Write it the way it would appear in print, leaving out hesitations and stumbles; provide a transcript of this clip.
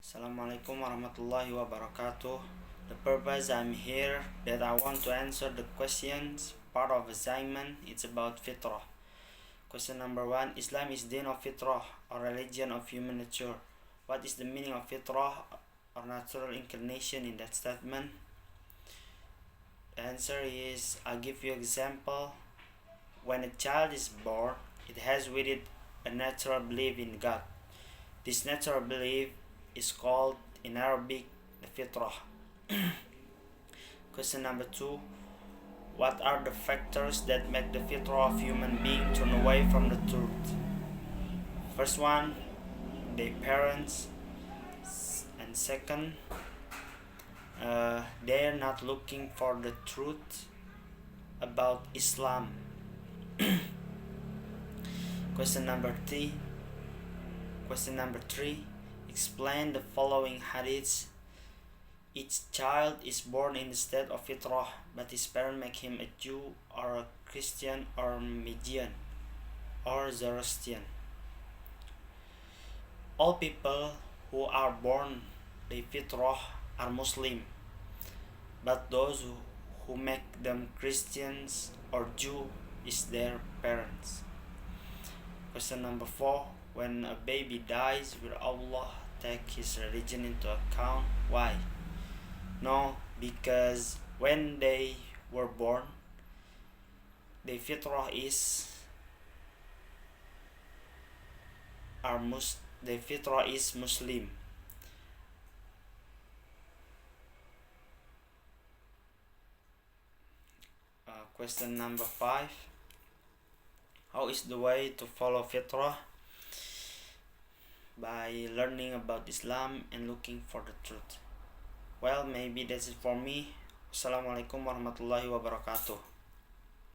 Assalamualaikum warahmatullahi wabarakatuh. The purpose I'm here that I want to answer the questions part of assignment. It's about Fitrah. Question number 1. Islam is deen of Fitrah or religion of human nature. What is the meaning of Fitrah or natural inclination in that statement? The answer is, I'll give you example. When a child is born, it has with it a natural belief in God. This natural belief is called in Arabic the Fitrah. Question number 2. What are the factors that make the Fitrah of human being turn away from the truth? First one, their parents, and second, they're not looking for the truth about Islam. Question number 3. Explain the following hadiths. Each child is born in the state of Fitrah, but his parents make him a Jew or a Christian or Median or Zoroastrian. All people who are born the Fitrah are Muslim, but those who make them Christians or Jew is their parents. Question number 4. When a baby dies, will Allah take his religion into account? Why? No, because when they were born, the Fitrah is Muslim. Question number 5. How is the way to follow Fitrah? By learning about Islam and looking for the truth. Well, maybe that's it for me. Assalamualaikum warahmatullahi wabarakatuh.